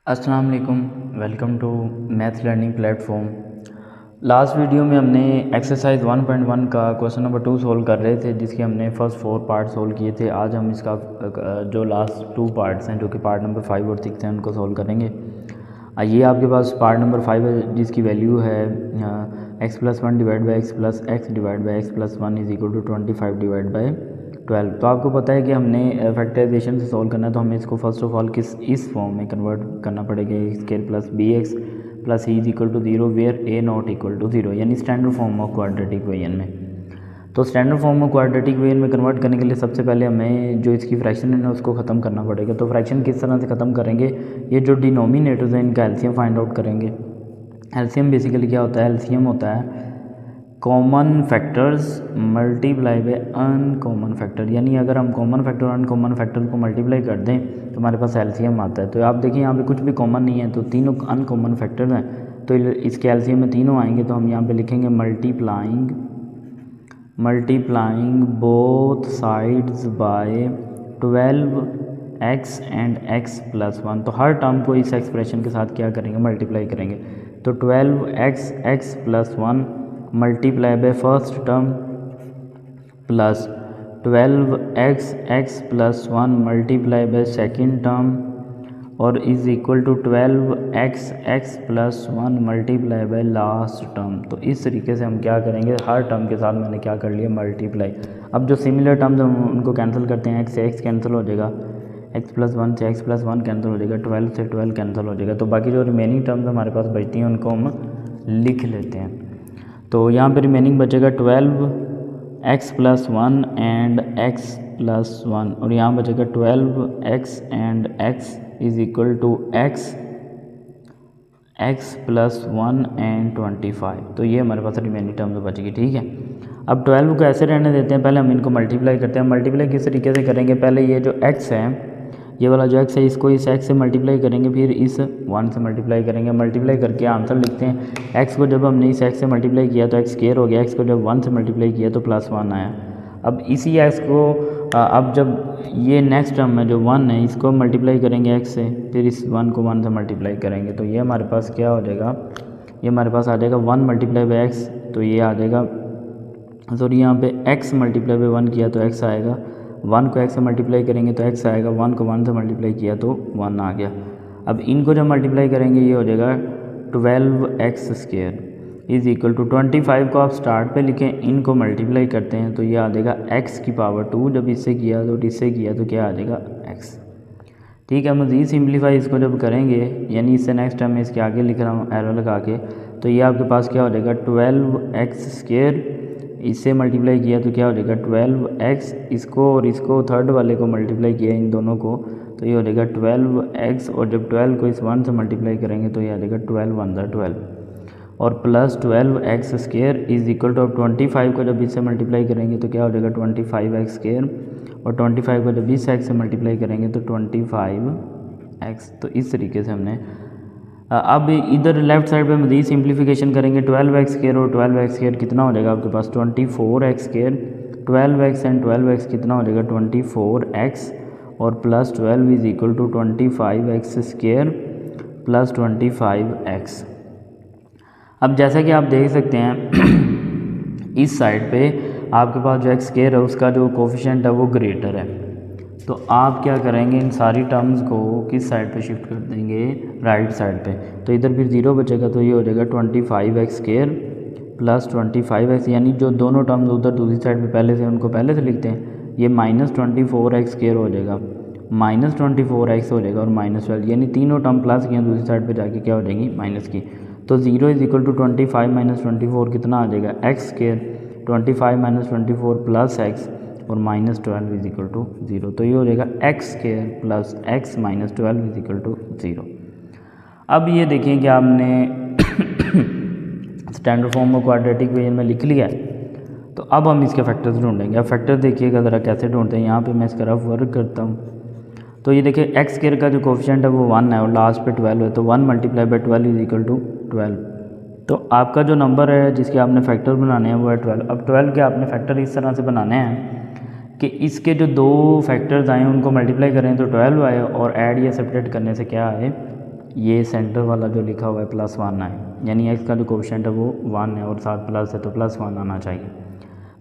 अस्सलाम वालेकुम, welcome to math learning platform. Last video में हमने एक्सरसाइज 1.1 का क्वेश्चन नंबर 2 सोल्व कर रहे थे, जिसके हमने फर्स्ट 4 पार्ट सोल्व किए थे। आज हम इसका जो लास्ट 2 पार्ट्स हैं, जो कि पार्ट नंबर 5 और 6 हैं, उनको सोल्व करेंगे। ये आपके पास पार्ट नंबर 5 है, जिसकी वैल्यू है x+1 divide by x+x divide by x+1 is equal to 25 divide by 12। तो आपको पता है कि हमने फैक्टराइजेशन से सॉल्व करना है, तो हमें इसको फर्स्ट ऑफ ऑल इस फॉर्म में कन्वर्ट करना पड़ेगा। A square plus b x plus e is equal to 0 where a not equal to 0, यानी standard form of quadratic equation में। तो standard form of quadratic equation में कन्वर्ट करने के लिए सबसे पहले हमें जो इसकी फ्रैक्शन है उसको ख़त्म करना पड़ेगा। तो फ्रैक्शन किस तरह से ख़त्म करेंगे, ये जो डिनोमिनेटर्स हैं इनका एलसीएम फाइंड आउट करेंगे। एलसीएम बेसिकली क्या होता है, एलसीएम होता है common factors multiply by uncommon factor, यानी अगर हम कॉमन फैक्टर और अनकॉमन फैक्टर को मल्टीप्लाई कर दें तो हमारे पास एलसीएम आता है। तो आप देखिए यहाँ पे कुछ भी कॉमन नहीं है, तो तीनों अनकॉमन फैक्टर्स हैं, तो इसके एलसीएम में तीनों आएंगे। तो हम यहाँ पे लिखेंगे multiplying both sides by 12x and x+1। तो हर टर्म को इस एक्सप्रेशन के साथ क्या करेंगे, मल्टीप्लाई करेंगे। तो 12x x+1 multiply by first term plus 12x x+1 multiply by second term और is equal to 12x x+1 multiply by last term. तो इस तरीके से हम क्या करेंगे, हर टर्म के साथ मैंने क्या कर लिया, मल्टीप्लाई। अब जो सिमिलर टर्म्स हम उनको कैंसिल करते हैं, x से x कैंसिल हो जाएगा, x+1 से x+1 कैंसिल हो जाएगा, 12 से 12 कैंसिल हो जाएगा। तो बाकी जो रिमेनिंग टर्म्स हमारे पास बचती हैं उनको हम लिख लेते हैं। तो यहाँ पे रिमेनिंग बचेगा 12x+1 एंड x+1, और यहाँ बचेगा 12x and x is equal to x+1 and 25। तो ये हमारे पास रिमेनिंग टर्म्स बचेगी, ठीक है। अब 12 को ऐसे रहने देते हैं, पहले हम इनको मल्टीप्लाई करते हैं। मल्टीप्लाई किस तरीके से करेंगे, पहले ये जो x है, ये वाला जो x है, इसको इस x से मल्टीप्लाई करेंगे, फिर इस 1 से मल्टीप्लाई करेंगे। मल्टीप्लाई करके आंसर लिखते हैं। x को जब हमने इस x से मल्टीप्लाई किया तो x स्क्वायर हो गया, x को जब 1 से मल्टीप्लाई किया तो +1 आया। अब इसी x को अब जब ये नेक्स्ट टर्म है जो 1 है, इसको मल्टीप्लाई करेंगे x से, फिर इस 1 को 1 से मल्टीप्लाई करेंगे, तो ये हमारे पास क्या हो जाएगा, ये हमारे पास आ जाएगा 1 मल्टीप्लाई बाई x। तो ये आ जाएगा, सॉरी यहाँ पे x मल्टीप्लाई बाई 1 किया तो x आएगा, 1 को x से मल्टीप्लाई करेंगे तो x आएगा, 1 को 1 से मल्टीप्लाई किया तो 1 आ गया। अब इनको जब मल्टीप्लाई करेंगे ये हो जाएगा 12x² इज़ इक्वल टू 25 को आप स्टार्ट पे लिखें, इनको मल्टीप्लाई करते हैं तो ये आ जाएगा x की पावर 2, जब इससे किया तो इससे किया तो क्या आ जाएगा x, ठीक है। मज़ीद सिंप्लीफाई इसको जब करेंगे, यानी इससे नेक्स्ट टाइम मैं इसके आगे लिख रहा हूँ एरो लगा के, तो ये आपके पास क्या हो जाएगा 12x², इससे मल्टीप्लाई किया तो क्या हो जाएगा 12x, इसको और इसको थर्ड वाले को मल्टीप्लाई किया इन दोनों को, तो ये हो जाएगा 12x, और जब 12 को इस 1 से मल्टीप्लाई करेंगे तो ये आ जाएगा 12 1 12 और plus 12x² is equal to, अब 25 को जब इससे मल्टीप्लाई करेंगे तो क्या हो जाएगा 25x², और 25 को जब इस x से मल्टीप्लाई करेंगे तो 25x। तो इस तरीके से हमने अब इधर लेफ्ट साइड पे मज़ीद सिंप्लीफिकेशन करेंगे। 12x² और 12x² कितना हो जाएगा आपके पास 24x², 12x एंड 12x कितना हो जाएगा 24x, और plus 12 is equal to 25x² plus 25x। अब जैसा कि आप देख सकते हैं इस साइड पे आपके पास जो x² है उसका जो कोफिशिएंट है वो ग्रेटर है, तो आप क्या करेंगे, इन सारी टर्म्स को किस साइड पे शिफ्ट कर देंगे, राइट साइड पे। तो इधर फिर 0 बचेगा, तो ये हो जाएगा 25x² प्लस 25x, यानी जो दोनों टर्म्स उधर दूसरी साइड पे पहले से उनको पहले से लिखते हैं, ये -24x² हो जाएगा, -24x हो जाएगा और -12, यानी तीनों टर्म प्लस की दूसरी साइड पे जाके क्या हो जाएगी माइनस की। तो 0 इज़ इक्वल टू 25 - 24 कितना आ जाएगा x², 25 - 24 प्लस x और -12 इज इक्वल टू 0। तो ये हो जाएगा x² plus x - 12 is equal to 0। अब ये देखिए कि आपने स्टैंडर्ड फॉर्म में क्वाड्रेटिक इक्वेशन में लिख लिया है, तो अब हम इसके फैक्टर्स ढूंढेंगे। अब फैक्टर देखिएगा ज़रा कैसे ढूंढते हैं, यहाँ पे मैं इसका रफ वर्क करता हूँ। तो ये देखिए x² का जो कोफिशिएंट है वो 1 है और लास्ट पे 12 है, तो 1 multiply by 12 is equal to 12। तो आपका जो नंबर है जिसके आपने फैक्टर बनाने हैं वो है 12। अब 12 के आपने फैक्टर इस तरह से बनाने हैं कि इसके जो दो फैक्टर्स आए उनको मल्टीप्लाई करें तो 12 आए, और ऐड या सब्ट्रैक्ट करने से क्या आए ये सेंटर वाला जो लिखा हुआ है +1 आए, यानी x का जो कोफिशिएंट है वो 1 है और साथ प्लस है तो +1 आना चाहिए।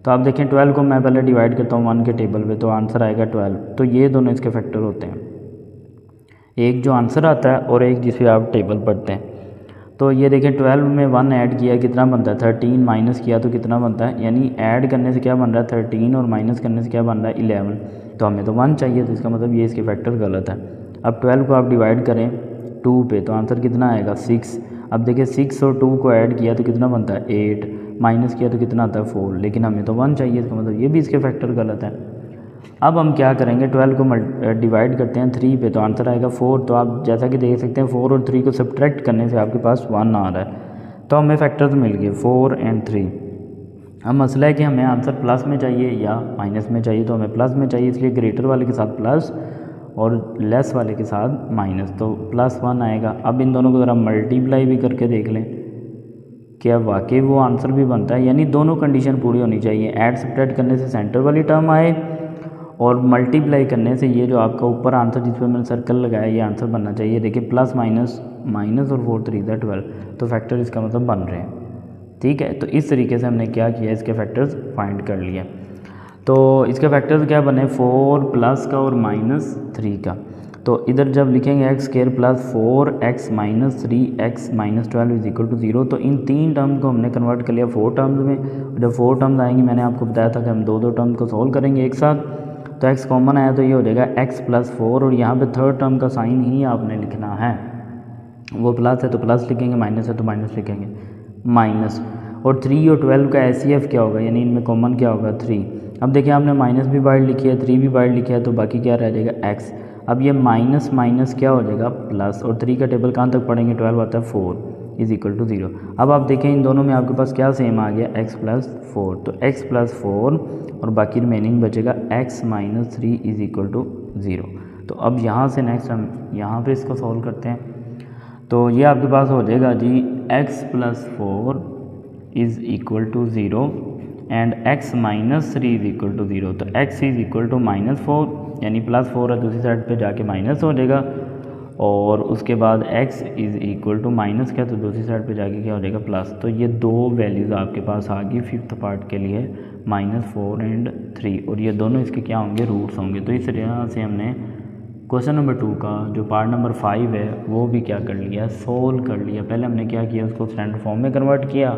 तो आप देखें 12 को मैं पहले डिवाइड करता हूँ 1 के टेबल पे, तो आंसर आएगा 12। तो ये दोनों इसके फैक्टर होते हैं, एक जो आंसर आता है और एक जिस पे आप टेबल पढ़ते हैं। तो ये देखें 12 में 1 ऐड किया कितना बनता है 13, माइनस किया तो कितना बनता है, यानी ऐड करने से क्या बन रहा है 13 और माइनस करने से क्या बन रहा है 11। तो हमें तो 1 चाहिए, तो इसका मतलब ये इसके फैक्टर गलत है। अब 12 को आप डिवाइड करें 2 पे तो आंसर कितना आएगा 6। अब देखिए 6 और 2 को ऐड किया तो कितना बनता है 8, माइनस किया तो कितना आता है 4, लेकिन हमें तो 1 चाहिए, इसका मतलब ये भी इसके फैक्टर गलत है। अब हम क्या करेंगे 12 को डिवाइड करते हैं 3 पे तो आंसर आएगा 4। तो आप जैसा कि देख सकते हैं 4 और 3 को सब्ट्रैक्ट करने से आपके पास 1 आ रहा है। तो हमें फैक्टर्स मिल गए 4 और 3। अब मसला है कि हमें आंसर प्लस में चाहिए या माइनस में चाहिए, तो हमें प्लस में चाहिए, इसलिए ग्रेटर वाले के साथ प्लस और लेस वाले के साथ माइनस, तो +1 आएगा। अब इन दोनों को ज़रा मल्टीप्लाई भी करके देख लें क्या वाकई वो आंसर भी बनता है, यानी दोनों कंडीशन पूरी होनी चाहिए। ऐड सब्ट्रैक्ट करने से सेंटर वाली टर्म आए और मल्टीप्लाई करने से ये जो आपका ऊपर आंसर जिस पर मैंने सर्कल लगाया ये आंसर बनना चाहिए। देखिए प्लस माइनस माइनस और 4 3 12, तो फैक्टर इसका मतलब बन रहे हैं। ठीक है, तो इस तरीके से हमने क्या किया, इसके फैक्टर्स फाइंड कर लिए। तो इसके फैक्टर्स क्या बने 4 प्लस का और -3 का। तो इधर जब लिखेंगे x² + 4x - 3x - 12 = 0, तो इन 3 टर्म्स को हमने कन्वर्ट कर लिया 4 टर्म्स में। जब 4 टर्म्स आएंगी मैंने आपको बताया था कि हम 2 टर्म्स को सोल्व करेंगे एक साथ। तो x कॉमन आया तो ये हो जाएगा x + 4, और यहाँ पे थर्ड टर्म का साइन ही आपने लिखना है, वो प्लस है तो प्लस लिखेंगे, माइनस है तो माइनस लिखेंगे, माइनस। और 3 और 12 का SCF क्या होगा, यानी इनमें कॉमन क्या होगा 3। अब देखिए आपने माइनस भी बाइट लिखी है 3 भी बाइट लिखा है, तो बाकी क्या रह जाएगा x। अब ये माइनस माइनस क्या हो जाएगा प्लस, और 3 का टेबल कहाँ तक पढ़ेंगे 12 आता है 4 = 0। अब आप देखें इन दोनों में आपके पास क्या सेम आ गया x + 4, तो x + 4 और बाकी रिमेनिंग बचेगा x - 3 = 0। तो अब यहाँ से नेक्स्ट हम यहाँ पे इसको सॉल्व करते हैं। तो ये आपके पास हो जाएगा जी x + 4 = 0 एंड x - 3 = 0। तो x = -4, यानी +4 है दूसरी साइड पे जाके माइनस हो जाएगा, और उसके बाद x माइनस क्या, तो दूसरी साइड पे जाके क्या हो जाएगा प्लस। तो ये दो वैल्यूज़ आपके पास आ गई 5th पार्ट के लिए -4 और 3, और ये दोनों इसके क्या होंगे रूट्स होंगे। तो इस तरह से हमने क्वेश्चन नंबर 2 का जो पार्ट नंबर 5 है वो भी क्या कर लिया, सोल्व कर लिया। पहले हमने क्या किया, उसको स्टैंडर्ड फॉर्म में कन्वर्ट किया,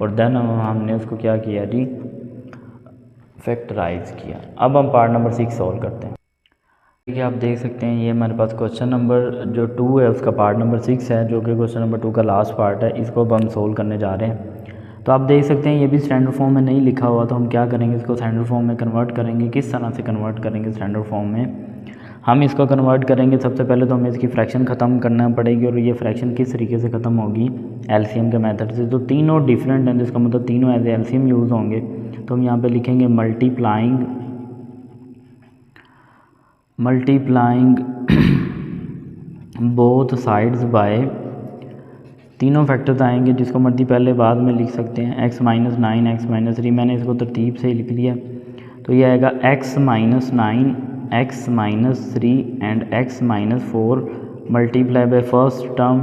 और देन हमने उसको क्या किया जी फैक्टराइज किया। अब हम पार्ट नंबर 6 सॉल्व करते हैं। ठीक है, आप देख सकते हैं ये हमारे पास क्वेश्चन नंबर जो 2 है उसका पार्ट नंबर 6 है, जो कि क्वेश्चन नंबर 2 का लास्ट पार्ट है। इसको अब हम सोल्व करने जा रहे हैं। तो आप देख सकते हैं ये भी स्टैंडर्ड फॉर्म में नहीं लिखा हुआ, तो हम क्या करेंगे, इसको स्टैंडर्ड फॉर्म में कन्वर्ट करेंगे। किस तरह से कन्वर्ट करेंगे स्टैंडर्ड फॉर्म में, हम इसको कन्वर्ट करेंगे। सबसे पहले तो हमें इसकी फ्रैक्शन ख़त्म करना पड़ेगी, और ये फ्रैक्शन किस तरीके से ख़त्म होगी, एलसीएम के मेथड से। तो तीनों डिफरेंट हैं, जिसका मतलब तीनों एज एलसीएम यूज़ होंगे। तो हम यहाँ पे लिखेंगे मल्टीप्लाइंग बोथ साइड्स बाय, तीनों फैक्टर्स आएंगे, जिसको मर्जी पहले बाद में लिख सकते हैं, x - 9 x - 3, मैंने इसको तरतीब से ही लिख लिया। तो ये आएगा x - 9 x - 3 and x - 4 multiply by first term,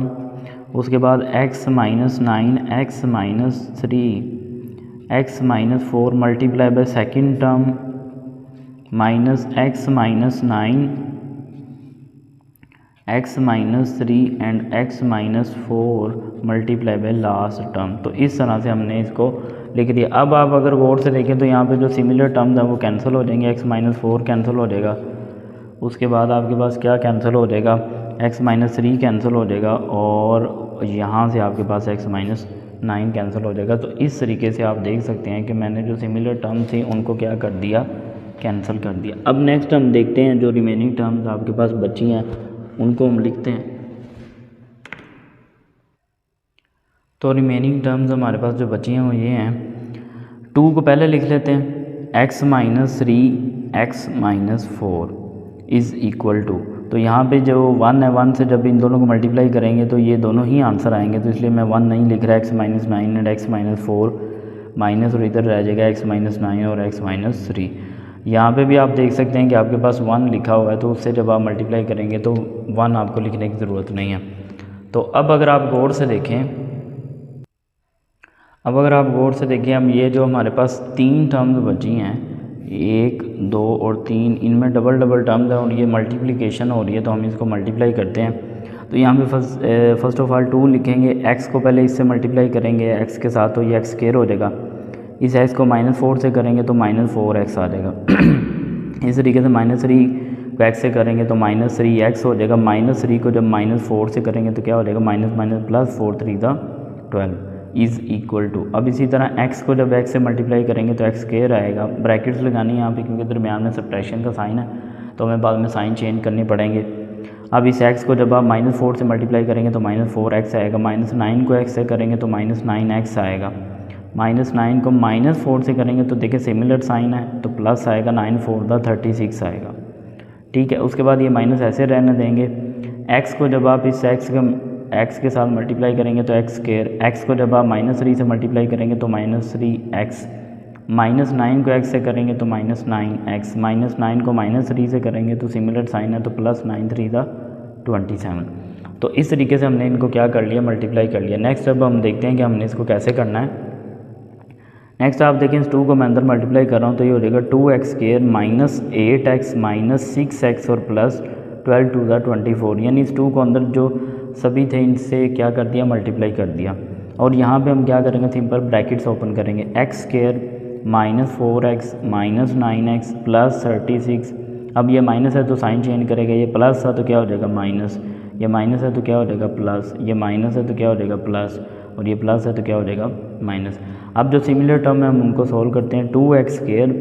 उसके बाद x - 9 x - 3 x - 4 multiply by second term minus x - 9 x - 3 and x - 4 multiply by last term. तो इस तरह से हमने इसको लिख दिया। अब आप अगर गौर से देखें तो यहाँ पे जो सिमिलर टर्म्स हैं वो कैंसिल हो जाएंगे, x - 4 कैंसिल हो जाएगा, उसके बाद आपके पास क्या कैंसिल हो जाएगा, x - 3 कैंसिल हो जाएगा, और यहाँ से आपके पास x - 9 कैंसिल हो जाएगा। तो इस तरीके से आप देख सकते हैं कि मैंने जो सिमिलर टर्म्स थी उनको क्या कर दिया, कैंसिल कर दिया। अब नेक्स्ट हम देखते हैं जो रिमेनिंग टर्म्स आपके पास बची हैं उनको हम लिखते हैं। तो रिमेनिंग टर्म्स हमारे पास जो बची हैं वो ये हैं, 2 को पहले लिख लेते हैं, x - 3 x - 4 = तो यहाँ पे जो 1 है 1 से जब इन दोनों को मल्टीप्लाई करेंगे तो ये दोनों ही आंसर आएंगे, तो इसलिए मैं 1 नहीं लिख रहा, x - 9 एंड x - 4 माइनस, और इधर रह जाएगा x - 9 और x - 3। यहाँ पे भी आप देख सकते हैं कि आपके पास 1 लिखा हुआ है, तो उससे जब आप मल्टीप्लाई करेंगे तो 1 आपको लिखने की ज़रूरत नहीं है। तो अब अगर आप गौर से देखें हम ये जो हमारे पास 3 टर्म्स बची हैं 1, 2 और 3, इनमें डबल डबल टर्म्स है और ये मल्टीप्लिकेशन हो रही है, तो हम इसको मल्टीप्लाई करते हैं। तो यहाँ पे फर्स्ट ऑफ ऑल 2 लिखेंगे, x को पहले इससे मल्टीप्लाई करेंगे x के साथ, तो ये x² हो जाएगा। इस x को -4 से करेंगे तो -4x आ जाएगा। इस तरीके से -3 को x से करेंगे तो -3x हो जाएगा। -3 को जब -4 से करेंगे तो क्या हो जाएगा, -+4 3 12 इज़ इक्वल टू। अब इसी तरह x को जब x से मल्टीप्लाई करेंगे तो x² आएगा। ब्रैकेट्स लगानी है यहाँ पे क्योंकि दरमियान में सब्ट्रैक्शन का साइन है, तो हमें बाद में साइन चेंज करने पड़ेंगे। अब इस x को जब आप -4 से मल्टीप्लाई करेंगे तो -4x आएगा। -9 को x से करेंगे तो -9x आएगा। -9 को -4 से करेंगे तो देखिए सिमिलर साइन है तो प्लस आएगा, 9 4 36 आएगा। ठीक है, उसके बाद ये माइनस ऐसे रहने देंगे। x को जब आप इस x के साथ मल्टीप्लाई करेंगे तो x², x को जब आप -3 से मल्टीप्लाई करेंगे तो -3x, -9 को x से करेंगे तो -9x, -9 को -3 से करेंगे तो सिमिलर साइन है तो +9 3 27। तो इस तरीके से हमने इनको क्या कर लिया, मल्टीप्लाई कर लिया। नेक्स्ट अब हम देखते हैं कि हमने इसको कैसे करना है। नेक्स्ट आप देखें, इस 2 को मैं अंदर मल्टीप्लाई कर रहा हूँ तो ये हो जाएगा 2x² -8x -6x और +12 2 24, यानी इस 2 को अंदर जो सभी थे इनसे क्या कर दिया, मल्टीप्लाई कर दिया। और यहाँ पे हम क्या करेंगे, सिंपल ब्रैकेट्स ओपन करेंगे, x² -4x -9x +36। अब ये माइनस है तो साइन चेंज करेगा, ये प्लस था तो क्या हो जाएगा माइनस, ये माइनस है तो क्या हो जाएगा प्लस, ये माइनस है तो क्या हो जाएगा प्लस, और ये प्लस है तो क्या हो जाएगा माइनस। अब जो सिमिलर टर्म है हम उनको सॉल्व करते हैं। 2x²,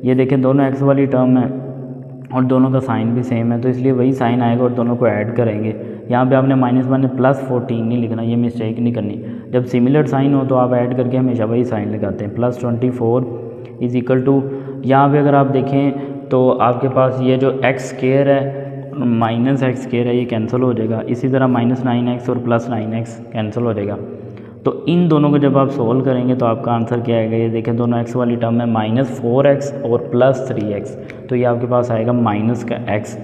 ये देखें दोनों x वाली टर्म है और दोनों का साइन भी सेम है तो इसलिए वही साइन आएगा और दोनों को ऐड करेंगे। यहाँ पे आपने -1 +14 नहीं लिखना, ये मिस्टेक नहीं करनी। जब सिमिलर साइन हो तो आप ऐड करके हमेशा वही साइन लगाते हैं। +24 इज़ इक्वल टू, यहाँ पे अगर आप देखें तो आपके पास ये जो x² है -x² है ये कैंसिल हो जाएगा। इसी तरह -9x और +9x कैंसिल हो जाएगा। तो इन दोनों को जब आप सोल्व करेंगे तो आपका आंसर क्या आएगा, ये देखें दोनों x वाली टर्म है -4x और +3x, तो ये आपके पास आएगा -x।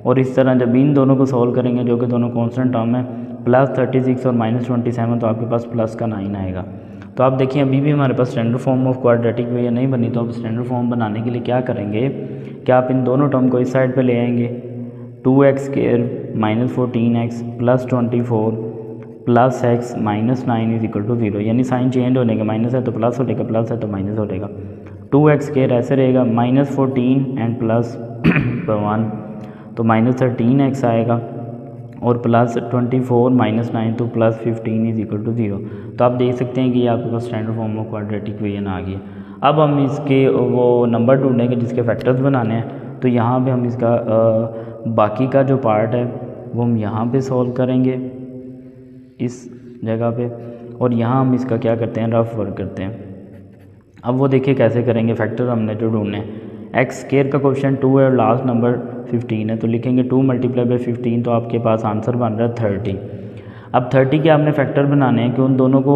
और इस तरह जब इन दोनों को सोल्व करेंगे जो कि दोनों कांस्टेंट टर्म है +36 और -27, तो आपके पास +9 आएगा। तो आप देखिए अभी भी हमारे पास स्टैंडर्ड फॉर्म ऑफ क्वाड्रेटिक वे नहीं बनी, तो आप स्टैंडर्ड फॉर्म बनाने के लिए क्या करेंगे, क्या आप इन दोनों टर्म को इस साइड पे ले आएंगे। 2x² -14x +24 +x -9 is equal to 0, यानी साइन चेंज होने का, माइनस है तो प्लस हो जाएगा, प्लस है तो माइनस हो जाएगा। 2x² ऐसे रहेगा -14 एंड +1 तो -13x आएगा और +24 -9 तो +15 इज इक्वल टू 0। तो आप देख सकते हैं कि ये आपके पास standard form of quadratic equation आ गई है। अब हम इसके वो नंबर ढूंढेंगे जिसके फैक्टर्स बनाने हैं, तो यहाँ पे हम इसका बाकी का जो पार्ट है वो हम यहाँ पे सॉल्व करेंगे इस जगह पे, और यहाँ हम इसका क्या करते हैं, रफ वर्क करते हैं। अब वो देखिए कैसे करेंगे, फैक्टर हमने जो ढूंढने हैं। x² का कोएफिशिएंट 2 है और लास्ट नंबर 15 है, तो लिखेंगे 2 × 15, तो आपके पास आंसर बन रहा है 30। अब 30 के आपने फैक्टर बनाने हैं कि उन दोनों को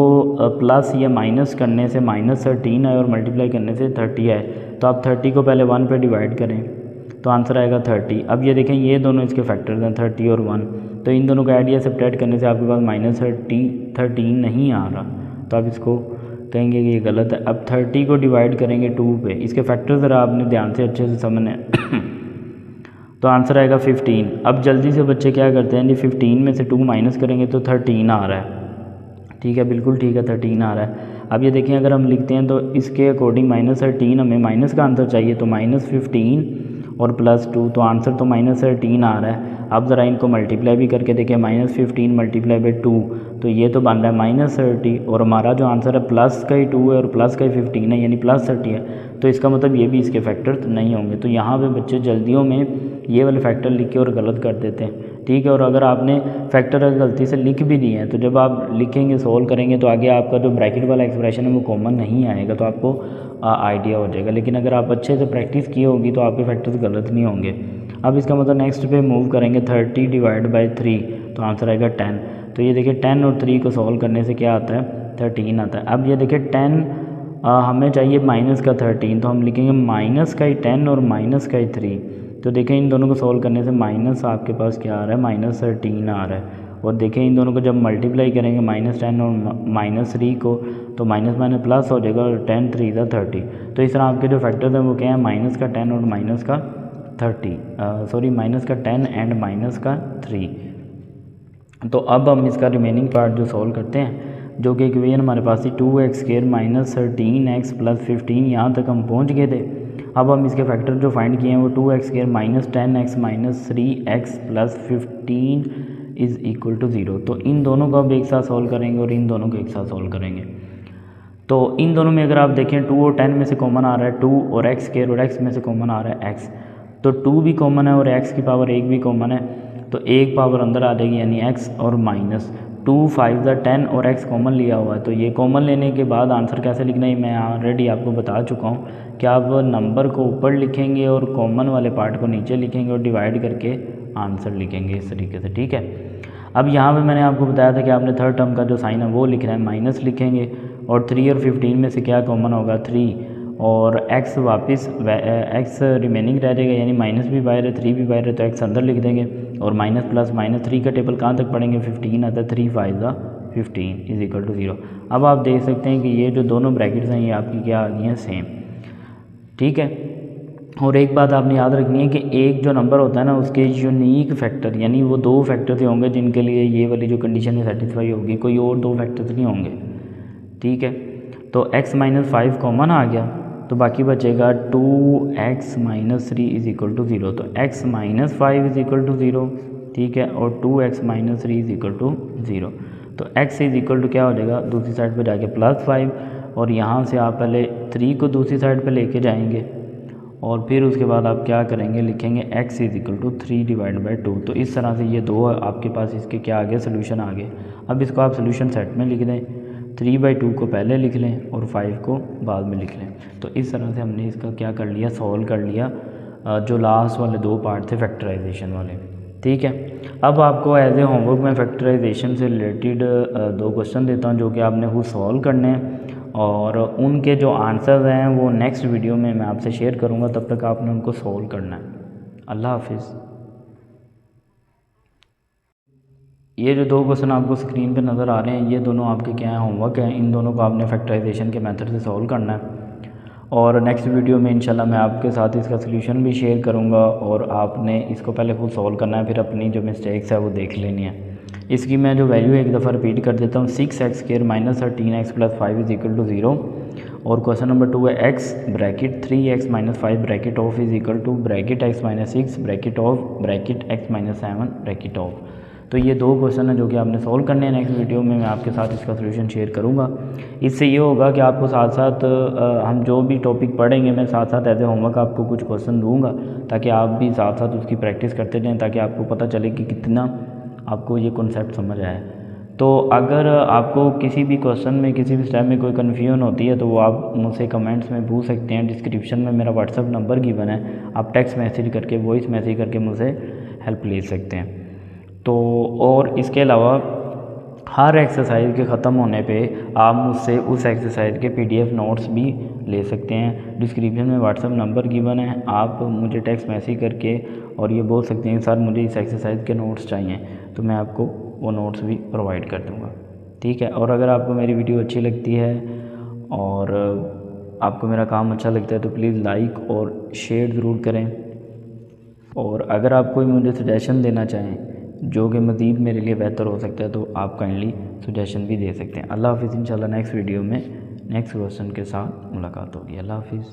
प्लस या माइनस करने से -13 आए और मल्टीप्लाई करने से 30 आए, तो आप 30 को पहले 1 पे डिवाइड करें तो आंसर आएगा 30। अब ये देखें ये दोनों इसके फैक्टर्स हैं 30 और 1, तो इन दोनों को ऐड या सब्ट्रैक्ट करने से आपके पास -13 नहीं आ रहा, तो आप इसको कहेंगे कि ये गलत है। अब 30 को डिवाइड करेंगे 2 पे, इसके फैक्टर ज़रा आपने ध्यान से अच्छे से समझने तो आंसर आएगा 15। अब जल्दी से बच्चे क्या करते हैं जी, 15 में से 2 माइनस करेंगे तो 13 आ रहा है। ठीक है, बिल्कुल ठीक है, 13 आ रहा है। अब ये देखें अगर हम लिखते हैं तो इसके अकॉर्डिंग -13 हमें माइनस का आंसर चाहिए, तो -15 और +2, तो आंसर तो -13 आ रहा है। अब ज़रा इनको मल्टीप्लाई भी करके देखें, -15 मल्टीप्लाई बाई 2, तो ये तो बन रहा है -30, और हमारा जो आंसर है प्लस का ही 2 है और प्लस का ही 15 है, यानी +30 है, तो इसका मतलब ये भी इसके फैक्टर नहीं होंगे। तो यहाँ पे बच्चे जल्दियों में ये वाले फैक्टर लिख के और गलत कर देते हैं। ठीक है, और अगर आपने फैक्टर गलती से लिख भी दिए हैं तो जब आप लिखेंगे सोल्व करेंगे तो आगे आपका जो ब्रैकेट वाला एक्सप्रेशन है वो कॉमन नहीं आएगा, तो आपको आइडिया हो जाएगा। लेकिन अगर आप अच्छे से प्रैक्टिस की होगी तो आपके फैक्टर्स गलत नहीं होंगे। अब इसका मतलब नेक्स्ट पे मूव करेंगे, 30 डिवाइड बाई 3, तो आंसर आएगा 10। तो ये देखिए 10 और 3 को सॉल्व करने से क्या आता है, 13 आता है। अब ये देखिए 10 हमें चाहिए माइनस का 13, तो हम लिखेंगे माइनस का ही 10 और माइनस का ही 3, तो देखें इन दोनों को सॉल्व करने से माइनस आपके पास क्या आ रहा है, -13 आ रहा है, और देखें इन दोनों को जब मल्टीप्लाई करेंगे -10 और -3 को, तो माइनस माइनस प्लस हो जाएगा और 10 3 ज़ा 30। तो इस तरह आपके जो फैक्टर्स हैं वो क्या है, -10 और -30, सॉरी -10 एंड -3। तो अब हम इसका रिमेनिंग पार्ट जो सॉल्व करते हैं, जो कि इक्वेशन हमारे पास थी 2x² -13x + 15, यहाँ तक हम पहुँच गए थे। अब हम इसके फैक्टर जो फाइंड किए हैं वो 2x² -10x -3x + 15 = 0। तो इन दोनों को अब एक साथ सॉल्व करेंगे और इन दोनों को एक साथ सॉल्व करेंगे। तो इन दोनों में अगर आप देखें 2 और 10 में से कॉमन आ रहा है 2, और x² और x में से कॉमन आ रहा है x, तो 2 भी कॉमन है और x की पावर 1 भी कॉमन है, तो एक पावर अंदर आ जाएगी यानी x, और -2 5 ज़ा 10 और x कॉमन लिया हुआ है। तो ये कॉमन लेने के बाद आंसर कैसे लिखना है मैं ऑलरेडी आपको बता चुका हूँ कि आप नंबर को ऊपर लिखेंगे और कॉमन वाले पार्ट को नीचे लिखेंगे और डिवाइड करके आंसर लिखेंगे इस तरीके से, ठीक है। अब यहाँ पे मैंने आपको बताया था कि आपने थर्ड टर्म का जो साइन है वो लिखना है, माइनस लिखेंगे, और 3 और 15 में से क्या कॉमन होगा 3, और x वापस x रिमेनिंग रह जाएगा, यानी माइनस भी बाहर है 3 भी बाहर है, तो x अंदर लिख देंगे, और माइनस प्लस -3 का टेबल कहाँ तक पढ़ेंगे 15 आता है, 3 5 ज़ा 15 = 0। अब आप देख सकते हैं कि ये जो दोनों ब्रैकेट्स हैं ये आपकी क्या आ गई हैं, सेम, ठीक है। और एक बात आपने याद रखनी है कि एक जो नंबर होता है ना उसके यूनिक फैक्टर, यानी वो 2 फैक्टर्स होंगे जिनके लिए ये वाली जो कंडीशन है सेटिस्फाई होगी, कोई और 2 फैक्टर्स नहीं होंगे, ठीक है। तो x - 5 कॉमन आ गया, तो बाकी बचेगा 2x - 3 = 0। तो x - 5 = 0, ठीक है, और 2x - 3 = 0। तो x क्या हो जाएगा, दूसरी साइड पे जाके +5, और यहाँ से आप पहले 3 को दूसरी साइड पे लेके जाएंगे, और फिर उसके बाद आप क्या करेंगे, लिखेंगे x = 3/2। तो इस तरह से ये 2 आपके पास इसके क्या आ गए, सोल्यूशन आ गए। अब इसको आप सोल्यूशन सेट में लिख दें, 3/2 को पहले लिख लें और 5 को बाद में लिख लें। तो इस तरह से हमने इसका क्या कर लिया, सॉल्व कर लिया जो लास्ट वाले 2 पार्ट थे फैक्टराइजेशन वाले, ठीक है। अब आपको एज ए होमवर्क में फैक्टराइजेशन से रिलेटेड 2 क्वेश्चन देता हूं जो कि आपने खुद सॉल्व करने हैं, और उनके जो आंसर्स हैं वो नेक्स्ट वीडियो में मैं आपसे शेयर करूंगा, तब तक आपने उनको सॉल्व करना है। अल्लाह हाफिज़। ये जो 2 क्वेश्चन आपको स्क्रीन पे नज़र आ रहे हैं ये दोनों आपके क्या हैं, होमवर्क हैं। इन दोनों को आपने फैक्टराइजेशन के मेथड से सॉल्व करना है, और नेक्स्ट वीडियो में इंशाल्लाह मैं आपके साथ इसका सोल्यूशन भी शेयर करूंगा, और आपने इसको पहले खुद सॉल्व करना है, फिर अपनी जो मिस्टेक्स है वो देख लेनी है। इसकी मैं जो वैल्यू एक दफ़ा रिपीट कर देता हूँ, 6x² - 13x + 5 = 0। और क्वेश्चन नंबर 2 है x bracket 3x - 5 bracket of bracket x - 6 bracket of bracket x - 7 bracket of. तो ये 2 क्वेश्चन हैं जो कि आपने सॉल्व करने हैं। नेक्स्ट वीडियो में मैं आपके साथ इसका सोल्यूशन शेयर करूंगा। इससे ये होगा कि आपको साथ साथ हम जो भी टॉपिक पढ़ेंगे मैं साथ साथ एज ए होमवर्क आपको कुछ क्वेश्चन दूंगा, ताकि आप भी साथ साथ उसकी प्रैक्टिस करते रहें, ताकि आपको पता चले कि कितना आपको ये कॉन्सेप्ट समझ आया। तो अगर आपको किसी भी क्वेश्चन में किसी भी स्टेप में कोई कन्फ्यूजन होती है तो वो आप मुझसे कमेंट्स में पूछ सकते हैं। डिस्क्रिप्शन में मेरा व्हाट्सअप नंबर गिवन है, आप टेक्स्ट मैसेज करके वॉइस मैसेज करके मुझसे हेल्प ले सकते हैं। तो और इसके अलावा हर एक्सरसाइज के ख़त्म होने पे आप मुझसे उस एक्सरसाइज के PDF नोट्स भी ले सकते हैं। डिस्क्रिप्शन में व्हाट्सअप नंबर गिवन है, आप मुझे टेक्स्ट मैसेज करके और ये बोल सकते हैं सर मुझे इस एक्सरसाइज के नोट्स चाहिए, तो मैं आपको वो नोट्स भी प्रोवाइड कर दूँगा, ठीक है। और अगर आपको मेरी वीडियो अच्छी लगती है और आपको मेरा काम अच्छा लगता है तो प्लीज़ लाइक और शेयर ज़रूर करें। और अगर आप कोई मुझे सजेशन देना चाहें जो कि मज़ीद मेरे लिए बेहतर हो सकता है तो आप काइंडली सजेशन भी दे सकते हैं। अल्लाह हाफिज़। इंशाल्लाह नेक्स्ट वीडियो में नेक्स्ट क्वेश्चन के साथ मुलाकात होगी। अल्लाह हाफिज़।